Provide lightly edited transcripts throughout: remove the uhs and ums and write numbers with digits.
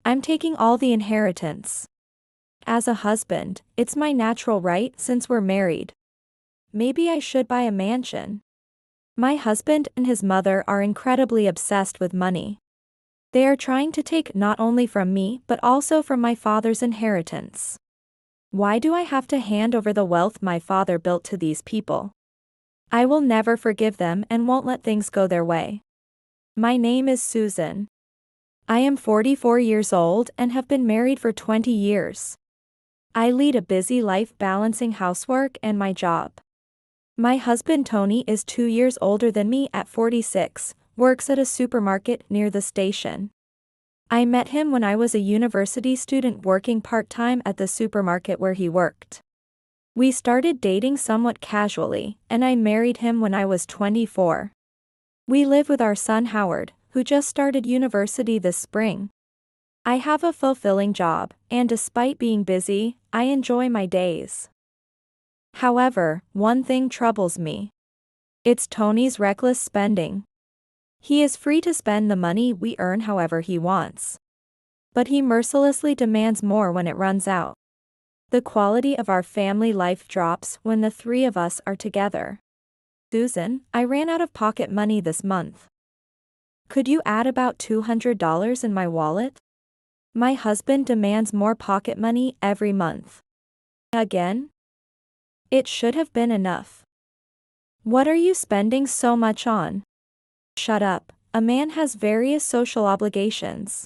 I'm taking all the inheritance. As a husband, it's my natural right since we're married. Maybe I should buy a mansion. My husband and his mother are incredibly obsessed with money. They are trying to take not only from me but also from my father's inheritance. Why do I have to hand over the wealth my father built to these people? I will never forgive them and won't let things go their way. My name is Susan. I am 44 years old and have been married for 20 years. I lead a busy life balancing housework and my job. My husband Tony is 2 years older than me at 46, works at a supermarket near the station. I met him when I was a university student working part-time at the supermarket where he worked. We started dating somewhat casually, and I married him when I was 24. We live with our son Howard, who just started university this spring. I have a fulfilling job, and despite being busy, I enjoy my days. However, one thing troubles me. It's Tony's reckless spending. He is free to spend the money we earn however he wants. But he mercilessly demands more when it runs out. The quality of our family life drops when the three of us are together. Susan, I ran out of pocket money this month. Could you add about $200 in my wallet? My husband demands more pocket money every month. Again? It should have been enough. What are you spending so much on? Shut up, a man has various social obligations.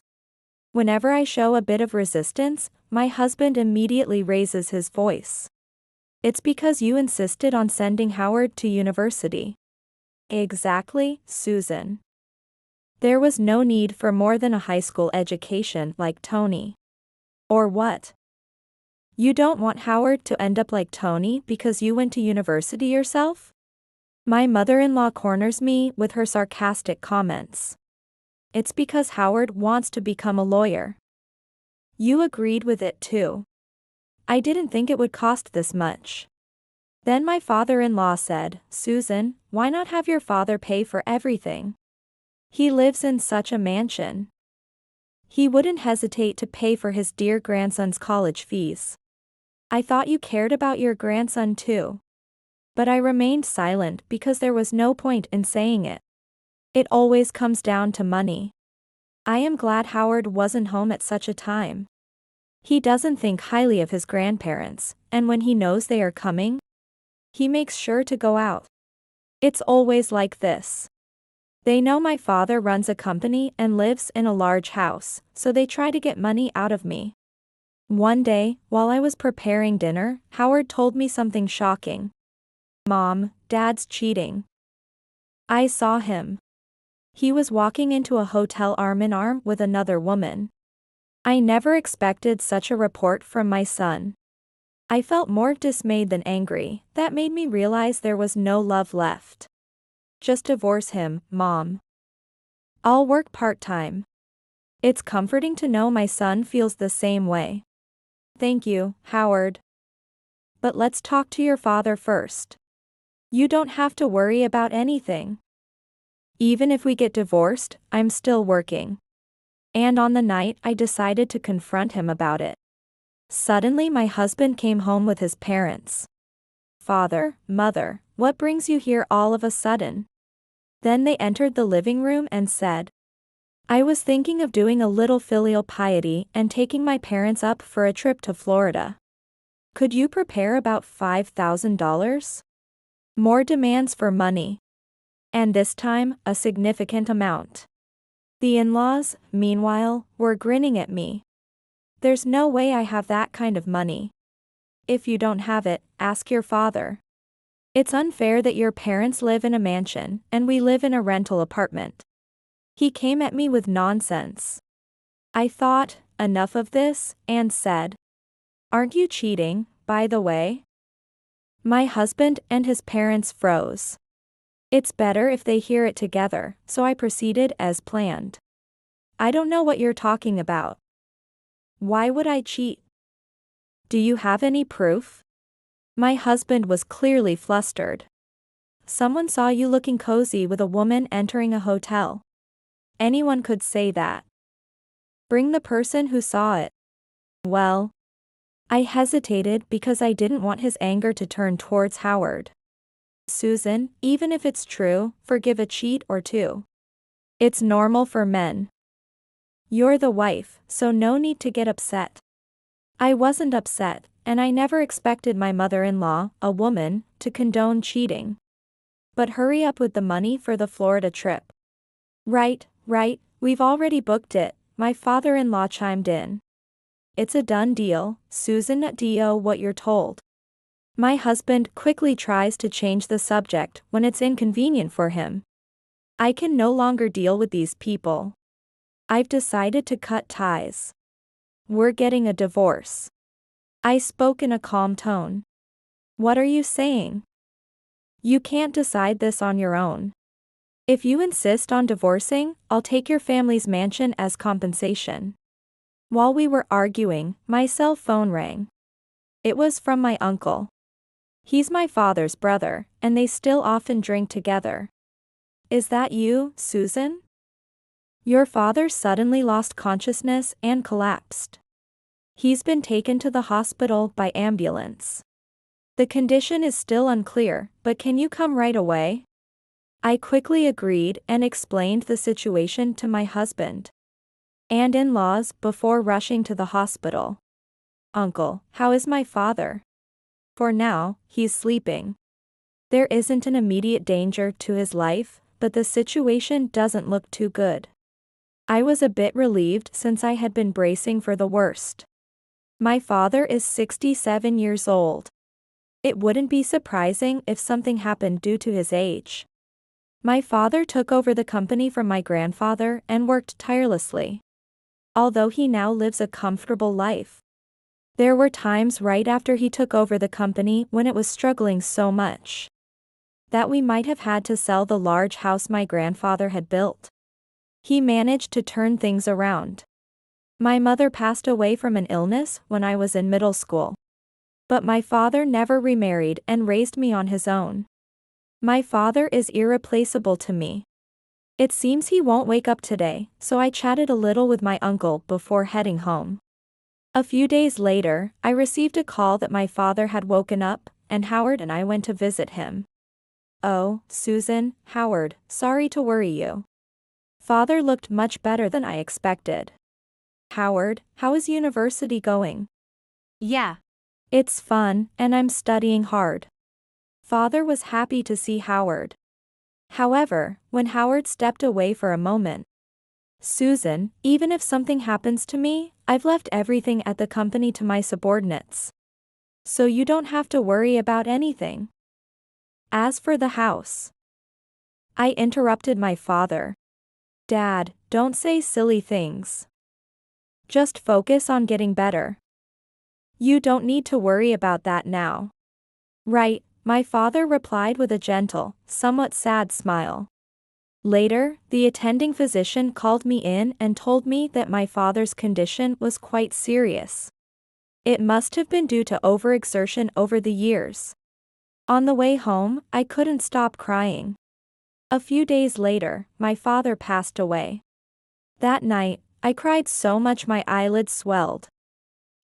Whenever I show a bit of resistance, my husband immediately raises his voice. It's because you insisted on sending Howard to university. Exactly, Susan. There was no need for more than a high school education like Tony. Or what? You don't want Howard to end up like Tony because you went to university yourself? My mother-in-law corners me with her sarcastic comments. It's because Howard wants to become a lawyer. You agreed with it too. I didn't think it would cost this much. Then my father-in-law said, Susan, why not have your father pay for everything? He lives in such a mansion. He wouldn't hesitate to pay for his dear grandson's college fees. I thought you cared about your grandson too. But I remained silent because there was no point in saying it. It always comes down to money. I am glad Howard wasn't home at such a time. He doesn't think highly of his grandparents, and when he knows they are coming, he makes sure to go out. It's always like this. They know my father runs a company and lives in a large house, so they try to get money out of me. One day, while I was preparing dinner, Howard told me something shocking. Mom, Dad's cheating. I saw him. He was walking into a hotel arm in arm with another woman. I never expected such a report from my son. I felt more dismayed than angry. That made me realize there was no love left. Just divorce him, Mom. I'll work part-time. It's comforting to know my son feels the same way. Thank you, Howard. But let's talk to your father first. You don't have to worry about anything. Even if we get divorced, I'm still working. And on the night I decided to confront him about it. Suddenly my husband came home with his parents. Father, Mother, what brings you here all of a sudden? Then they entered the living room and said, I was thinking of doing a little filial piety and taking my parents up for a trip to Florida. Could you prepare about $5,000? More demands for money. And this time, a significant amount. The in-laws, meanwhile, were grinning at me. There's no way I have that kind of money. If you don't have it, ask your father. It's unfair that your parents live in a mansion and we live in a rental apartment. He came at me with nonsense. I thought, enough of this, and said, Aren't you cheating, by the way? My husband and his parents froze. It's better if they hear it together, so I proceeded as planned. I don't know what you're talking about. Why would I cheat? Do you have any proof? My husband was clearly flustered. Someone saw you looking cozy with a woman entering a hotel. Anyone could say that. Bring the person who saw it. Well, I hesitated because I didn't want his anger to turn towards Howard. Susan, even if it's true, forgive a cheat or two. It's normal for men. You're the wife, so no need to get upset. I wasn't upset, and I never expected my mother-in-law, a woman, to condone cheating. But hurry up with the money for the Florida trip. Right, we've already booked it, my father-in-law chimed in. It's a done deal, Susan. Do what you're told. My husband quickly tries to change the subject when it's inconvenient for him. I can no longer deal with these people. I've decided to cut ties. We're getting a divorce. I spoke in a calm tone. What are you saying? You can't decide this on your own. If you insist on divorcing, I'll take your family's mansion as compensation. While we were arguing, my cell phone rang. It was from my uncle. He's my father's brother, and they still often drink together. Is that you, Susan? Your father suddenly lost consciousness and collapsed. He's been taken to the hospital by ambulance. The condition is still unclear, but can you come right away? I quickly agreed and explained the situation to my husband and in-laws before rushing to the hospital. Uncle, how is my father? For now, he's sleeping. There isn't an immediate danger to his life, but the situation doesn't look too good. I was a bit relieved since I had been bracing for the worst. My father is 67 years old. It wouldn't be surprising if something happened due to his age. My father took over the company from my grandfather and worked tirelessly. Although he now lives a comfortable life. There were times right after he took over the company when it was struggling so much that we might have had to sell the large house my grandfather had built. He managed to turn things around. My mother passed away from an illness when I was in middle school. But my father never remarried and raised me on his own. My father is irreplaceable to me. It seems he won't wake up today, so I chatted a little with my uncle before heading home. A few days later, I received a call that my father had woken up, and Howard and I went to visit him. Oh, Susan, Howard, sorry to worry you. Father looked much better than I expected. Howard, how is university going? Yeah. It's fun, and I'm studying hard. Father was happy to see Howard. However, when Howard stepped away for a moment, Susan, even if something happens to me, I've left everything at the company to my subordinates. So you don't have to worry about anything. As for the house, I interrupted my father. Dad, don't say silly things. Just focus on getting better. You don't need to worry about that now. Right, my father replied with a gentle, somewhat sad smile. Later, the attending physician called me in and told me that my father's condition was quite serious. It must have been due to overexertion over the years. On the way home, I couldn't stop crying. A few days later, my father passed away. That night, I cried so much my eyelids swelled.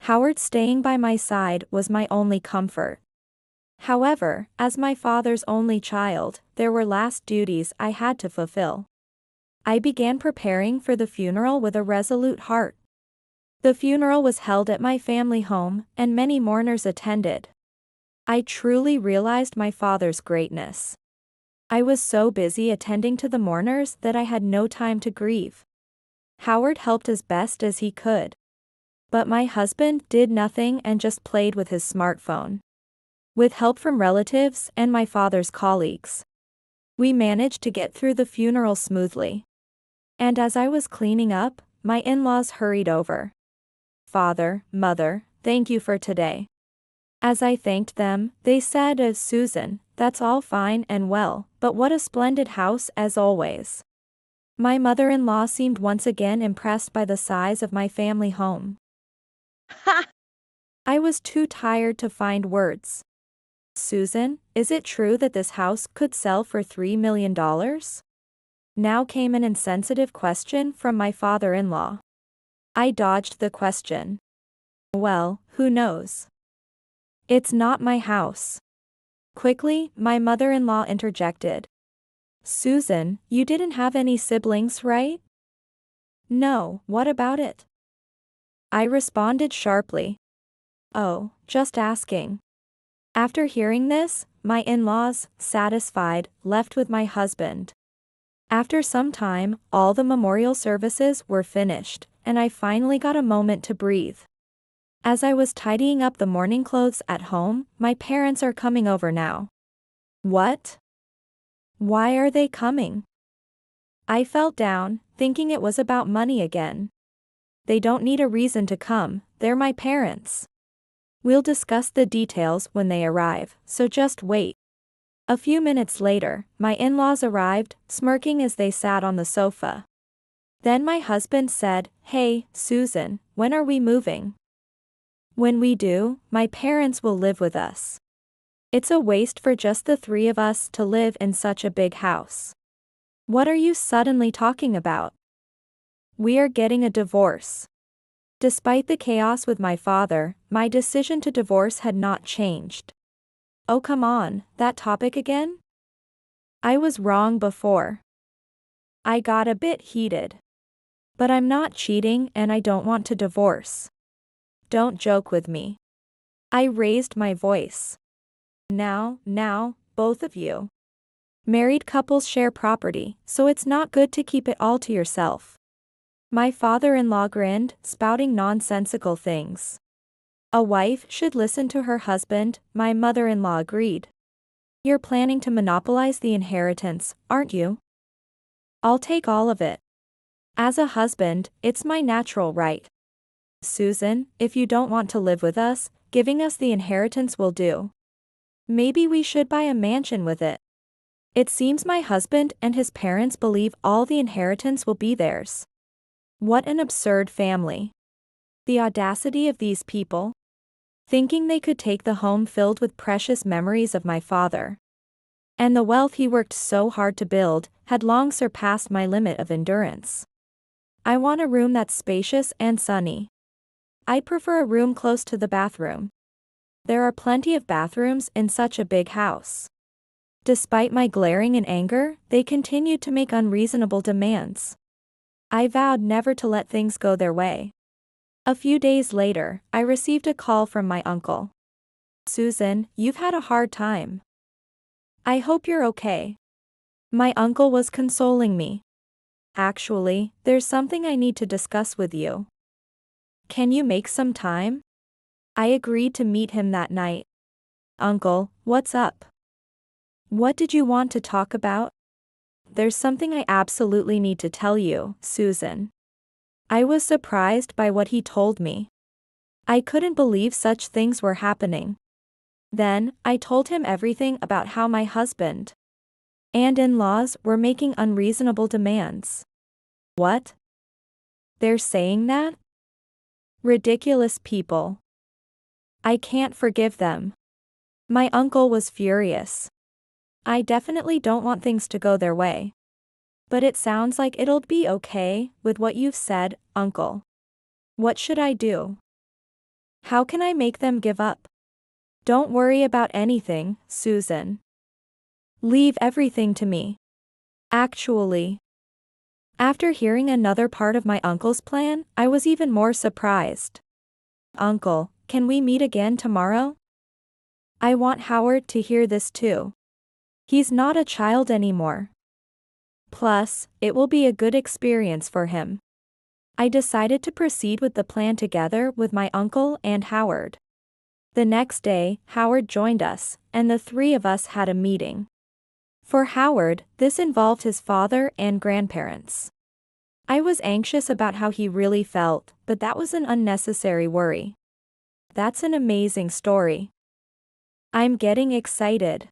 Howard staying by my side was my only comfort. However, as my father's only child, there were last duties I had to fulfill. I began preparing for the funeral with a resolute heart. The funeral was held at my family home, and many mourners attended. I truly realized my father's greatness. I was so busy attending to the mourners that I had no time to grieve. Howard helped as best as he could. But my husband did nothing and just played with his smartphone. With help from relatives and my father's colleagues, we managed to get through the funeral smoothly. And as I was cleaning up, my in-laws hurried over. Father, Mother, thank you for today. As I thanked them, they said, Susan, that's all fine and well, but what a splendid house as always. My mother-in-law seemed once again impressed by the size of my family home. Ha! I was too tired to find words. Susan, is it true that this house could sell for $3 million? Now came an insensitive question from my father-in-law. I dodged the question. Well, who knows? It's not my house. Quickly, my mother-in-law interjected. Susan, you didn't have any siblings, right? No, what about it? I responded sharply. Oh, just asking. After hearing this, my in-laws, satisfied, left with my husband. After some time, all the memorial services were finished, and I finally got a moment to breathe. As I was tidying up the morning clothes at home, my parents are coming over now. What? Why are they coming? I felt down, thinking it was about money again. They don't need a reason to come, they're my parents. We'll discuss the details when they arrive, so just wait. A few minutes later, my in-laws arrived, smirking as they sat on the sofa. Then my husband said, Hey, Susan, when are we moving? When we do, my parents will live with us. It's a waste for just the three of us to live in such a big house. What are you suddenly talking about? We are getting a divorce. Despite the chaos with my father, my decision to divorce had not changed. Oh come on, that topic again? I was wrong before. I got a bit heated. But I'm not cheating and I don't want to divorce. Don't joke with me. I raised my voice. Now, both of you. Married couples share property, so it's not good to keep it all to yourself. My father-in-law grinned, spouting nonsensical things. A wife should listen to her husband, my mother-in-law agreed. You're planning to monopolize the inheritance, aren't you? I'll take all of it. As a husband, it's my natural right. Susan, if you don't want to live with us, giving us the inheritance will do. Maybe we should buy a mansion with it. It seems my husband and his parents believe all the inheritance will be theirs. What an absurd family. The audacity of these people. Thinking they could take the home filled with precious memories of my father. And the wealth he worked so hard to build, had long surpassed my limit of endurance. I want a room that's spacious and sunny. I'd prefer a room close to the bathroom. There are plenty of bathrooms in such a big house. Despite my glaring in anger, they continued to make unreasonable demands. I vowed never to let things go their way. A few days later, I received a call from my uncle. Susan, you've had a hard time. I hope you're okay. My uncle was consoling me. Actually, there's something I need to discuss with you. Can you make some time? I agreed to meet him that night. Uncle, what's up? What did you want to talk about? There's something I absolutely need to tell you, Susan. I was surprised by what he told me. I couldn't believe such things were happening. Then, I told him everything about how my husband and in-laws were making unreasonable demands. What? They're saying that? Ridiculous people. I can't forgive them. My uncle was furious. I definitely don't want things to go their way. But it sounds like it'll be okay, with what you've said, Uncle. What should I do? How can I make them give up? Don't worry about anything, Susan. Leave everything to me. Actually. After hearing another part of my uncle's plan, I was even more surprised. Uncle, can we meet again tomorrow? I want Howard to hear this too. He's not a child anymore. Plus, it will be a good experience for him. I decided to proceed with the plan together with my uncle and Howard. The next day, Howard joined us, and the three of us had a meeting. For Howard, this involved his father and grandparents. I was anxious about how he really felt, but that was an unnecessary worry. That's an amazing story. I'm getting excited.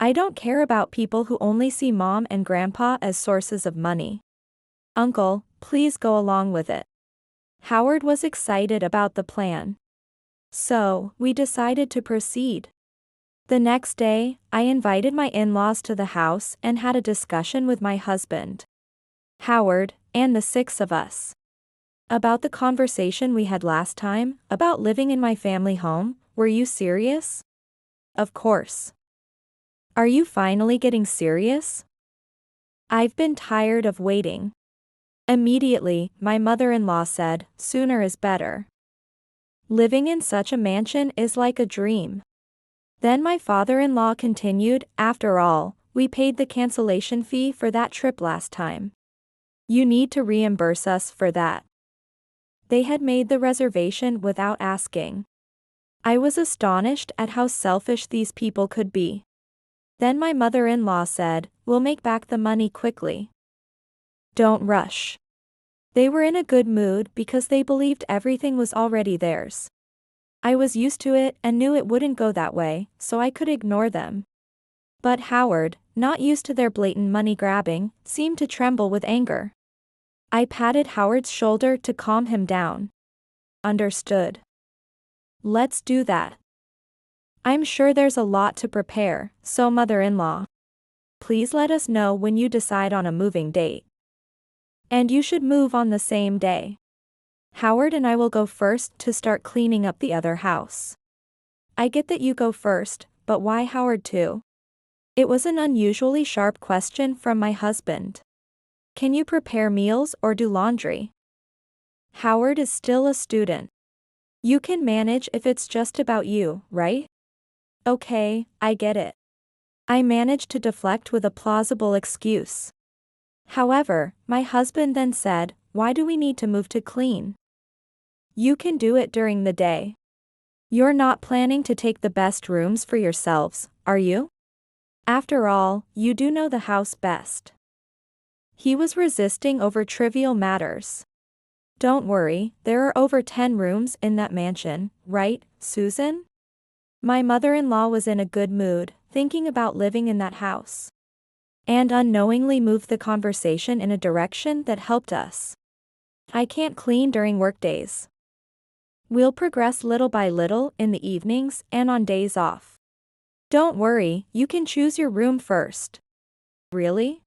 I don't care about people who only see mom and grandpa as sources of money. Uncle, please go along with it. Howard was excited about the plan. So, we decided to proceed. The next day, I invited my in-laws to the house and had a discussion with my husband, Howard, and the six of us. About the conversation we had last time, about living in my family home, were you serious? Of course. Are you finally getting serious? I've been tired of waiting. Immediately, my mother-in-law said, sooner is better. Living in such a mansion is like a dream. Then my father-in-law continued, after all, we paid the cancellation fee for that trip last time. You need to reimburse us for that. They had made the reservation without asking. I was astonished at how selfish these people could be. Then my mother-in-law said, we'll make back the money quickly. Don't rush. They were in a good mood because they believed everything was already theirs. I was used to it and knew it wouldn't go that way, so I could ignore them. But Howard, not used to their blatant money grabbing, seemed to tremble with anger. I patted Howard's shoulder to calm him down. Understood. Let's do that. I'm sure there's a lot to prepare, so mother-in-law. Please let us know when you decide on a moving date. And you should move on the same day. Howard and I will go first to start cleaning up the other house. I get that you go first, but why Howard too? It was an unusually sharp question from my husband. Can you prepare meals or do laundry? Howard is still a student. You can manage if it's just about you, right? Okay, I get it. I managed to deflect with a plausible excuse. However, my husband then said, why do we need to move to clean? You can do it during the day. You're not planning to take the best rooms for yourselves, are you? After all, you do know the house best. He was resisting over trivial matters. Don't worry, there are over 10 rooms in that mansion, right, Susan? My mother-in-law was in a good mood, thinking about living in that house. And unknowingly moved the conversation in a direction that helped us. I can't clean during workdays. We'll progress little by little in the evenings and on days off. Don't worry, you can choose your room first. Really?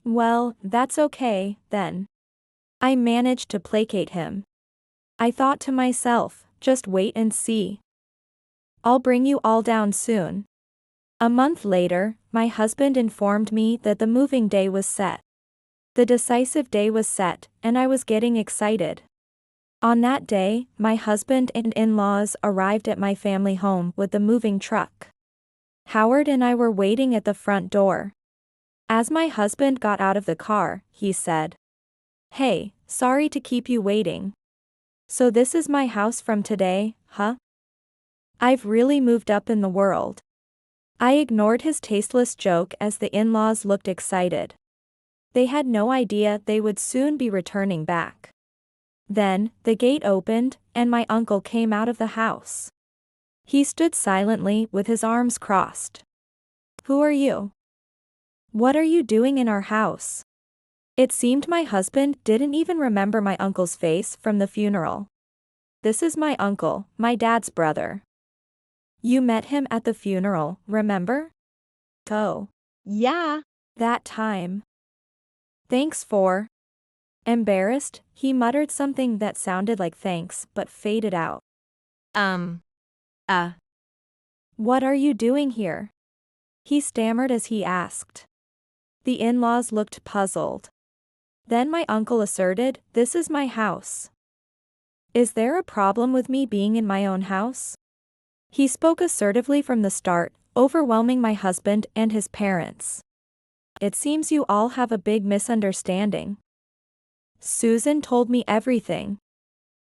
Well, that's okay, then. I managed to placate him. I thought to myself, just wait and see. I'll bring you all down soon. A month later, my husband informed me that the moving day was set. The decisive day was set, and I was getting excited. On that day, my husband and in-laws arrived at my family home with the moving truck. Howard and I were waiting at the front door. As my husband got out of the car, he said, "Hey, sorry to keep you waiting. So this is my house from today, huh? I've really moved up in the world." I ignored his tasteless joke as the in-laws looked excited. They had no idea they would soon be returning back. Then, the gate opened, and my uncle came out of the house. He stood silently with his arms crossed. "Who are you? What are you doing in our house?" It seemed my husband didn't even remember my uncle's face from the funeral. "This is my uncle, my dad's brother. You met him at the funeral, remember?" "Oh. Yeah. That time. Thanks for..." Embarrassed, he muttered something that sounded like thanks but faded out. What are you doing here?" he stammered as he asked. The in-laws looked puzzled. Then my uncle asserted, "This is my house. Is there a problem with me being in my own house?" He spoke assertively from the start, overwhelming my husband and his parents. "It seems you all have a big misunderstanding. Susan told me everything.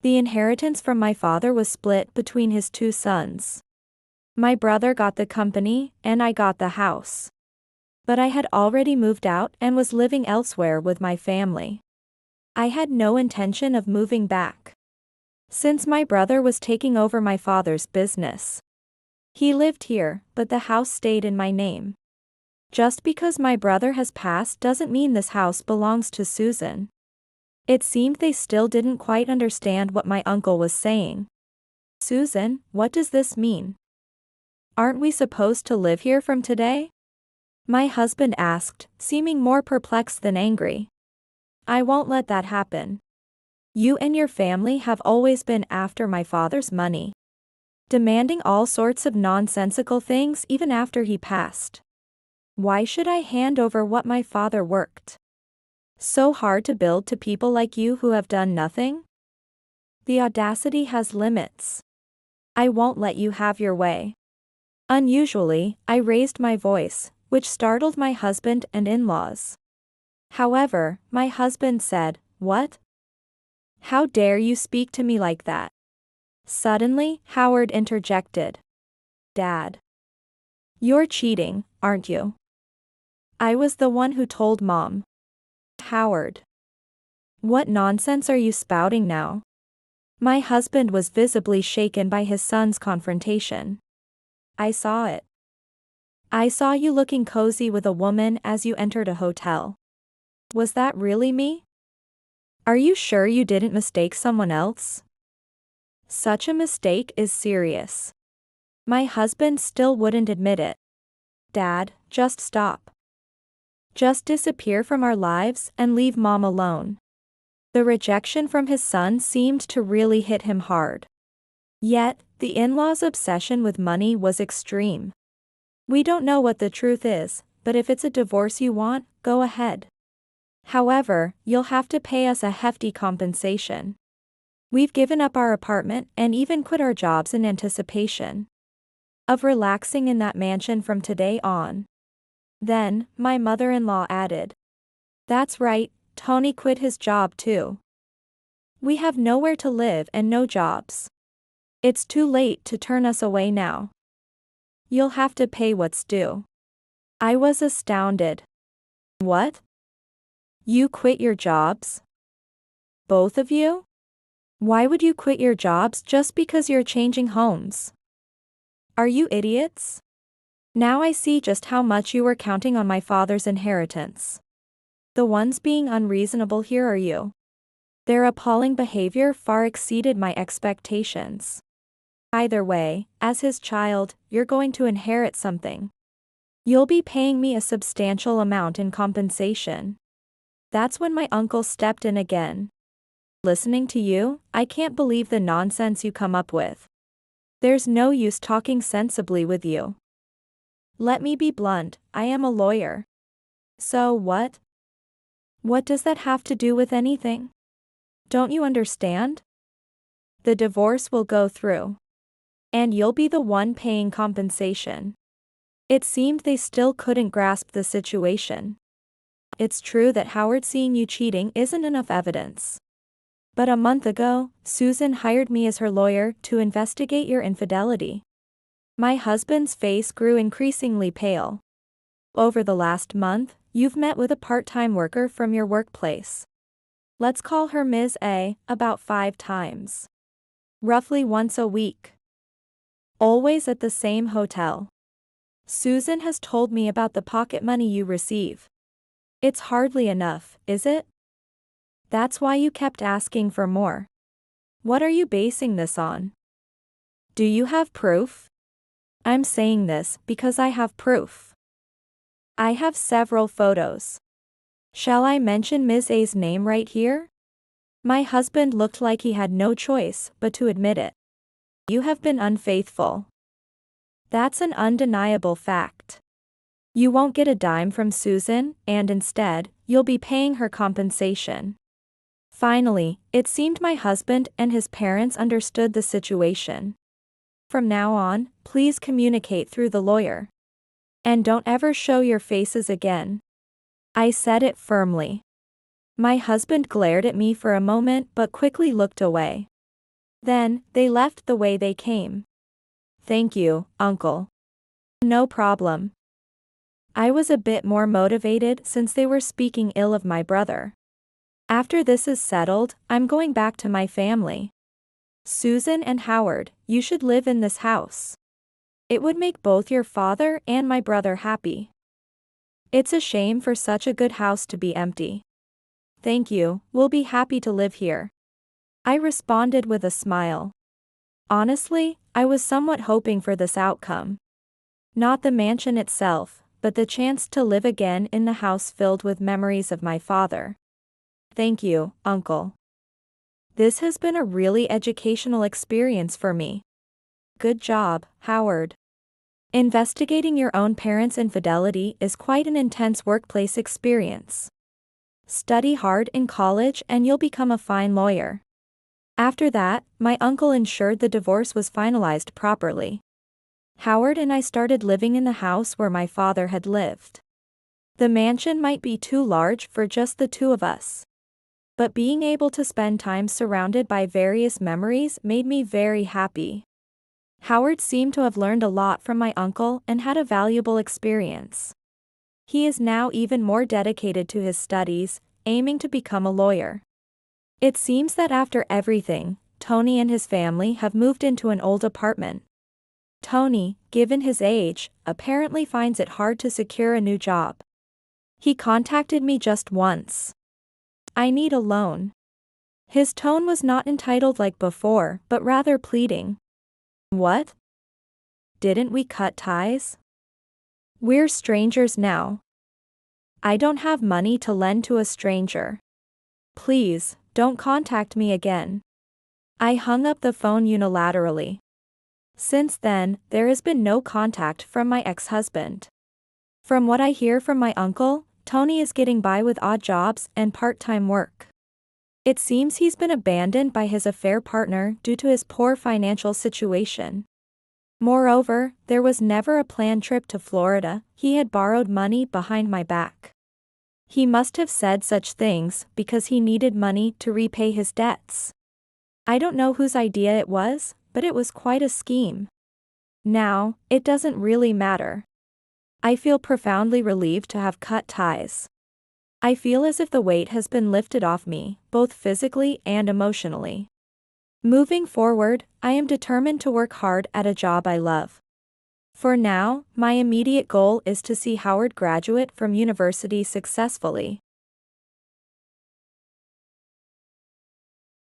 The inheritance from my father was split between his two sons. My brother got the company, and I got the house. But I had already moved out and was living elsewhere with my family. I had no intention of moving back. Since my brother was taking over my father's business. He lived here, but the house stayed in my name. Just because my brother has passed doesn't mean this house belongs to Susan." It seemed they still didn't quite understand what my uncle was saying. "Susan, what does this mean? Aren't we supposed to live here from today?" my husband asked, seeming more perplexed than angry. "I won't let that happen. You and your family have always been after my father's money, demanding all sorts of nonsensical things even after he passed. Why should I hand over what my father worked so hard to build to people like you who have done nothing? The audacity has limits. I won't let you have your way. Unusually, I raised my voice, which startled my husband and in-laws. However, my husband said, "What? How dare you speak to me like that?" Suddenly, Howard interjected. "Dad, you're cheating, aren't you?" I was the one who told Mom. Howard, what nonsense are you spouting now? My husband was visibly shaken by his son's confrontation. I saw it. I saw you looking cozy with a woman as you entered a hotel. Was that really me? Are you sure you didn't mistake someone else? Such a mistake is serious. My husband still wouldn't admit it. Dad, just stop. Just disappear from our lives and leave Mom alone. The rejection from his son seemed to really hit him hard. Yet, the in-laws' obsession with money was extreme. We don't know what the truth is, but if it's a divorce you want, go ahead. However, you'll have to pay us a hefty compensation. We've given up our apartment and even quit our jobs in anticipation of relaxing in that mansion from today on. Then, my mother-in-law added, "That's right, Tony quit his job too. We have nowhere to live and no jobs. It's too late to turn us away now. You'll have to pay what's due." I was astounded. What? You quit your jobs? Both of you? Why would you quit your jobs just because you're changing homes? Are you idiots? Now I see just how much you were counting on my father's inheritance. The ones being unreasonable here are you. Their appalling behavior far exceeded my expectations. Either way, as his child, you're going to inherit something. You'll be paying me a substantial amount in compensation. That's when my uncle stepped in again. Listening to you, I can't believe the nonsense you come up with. There's no use talking sensibly with you. Let me be blunt, I am a lawyer. So what? What does that have to do with anything? Don't you understand? The divorce will go through. And you'll be the one paying compensation. It seemed they still couldn't grasp the situation. It's true that Howard seeing you cheating isn't enough evidence. But a month ago, Susan hired me as her lawyer to investigate your infidelity. My husband's face grew increasingly pale. Over the last month, you've met with a part-time worker from your workplace. Let's call her Ms. A, about 5 times. Roughly once a week. Always at the same hotel. Susan has told me about the pocket money you receive. It's hardly enough, is it? That's why you kept asking for more. What are you basing this on? Do you have proof? I'm saying this because I have proof. I have several photos. Shall I mention Ms. A's name right here? My husband looked like he had no choice but to admit it. You have been unfaithful. That's an undeniable fact. You won't get a dime from Susan, and instead, you'll be paying her compensation. Finally, it seemed my husband and his parents understood the situation. From now on, please communicate through the lawyer. And don't ever show your faces again. I said it firmly. My husband glared at me for a moment but quickly looked away. Then, they left the way they came. Thank you, Uncle. No problem. I was a bit more motivated since they were speaking ill of my brother. After this is settled, I'm going back to my family. Susan and Howard, you should live in this house. It would make both your father and my brother happy. It's a shame for such a good house to be empty. Thank you, we'll be happy to live here. I responded with a smile. Honestly, I was somewhat hoping for this outcome. Not the mansion itself, but the chance to live again in the house filled with memories of my father. Thank you, Uncle. This has been a really educational experience for me. Good job, Howard. Investigating your own parents' infidelity is quite an intense workplace experience. Study hard in college and you'll become a fine lawyer. After that, my uncle ensured the divorce was finalized properly. Howard and I started living in the house where my father had lived. The mansion might be too large for just the two of us. But being able to spend time surrounded by various memories made me very happy. Howard seemed to have learned a lot from my uncle and had a valuable experience. He is now even more dedicated to his studies, aiming to become a lawyer. It seems that after everything, Tony and his family have moved into an old apartment. Tony, given his age, apparently finds it hard to secure a new job. He contacted me just once. I need a loan. His tone was not entitled like before, but rather pleading. What? Didn't we cut ties? We're strangers now. I don't have money to lend to a stranger. Please, don't contact me again. I hung up the phone unilaterally. Since then, there has been no contact from my ex-husband. From what I hear from my uncle, Tony is getting by with odd jobs and part-time work. It seems he's been abandoned by his affair partner due to his poor financial situation. Moreover, there was never a planned trip to Florida. He had borrowed money behind my back. He must have said such things because he needed money to repay his debts. I don't know whose idea it was, but it was quite a scheme. Now, it doesn't really matter. I feel profoundly relieved to have cut ties. I feel as if the weight has been lifted off me, both physically and emotionally. Moving forward, I am determined to work hard at a job I love. For now, my immediate goal is to see Howard graduate from university successfully.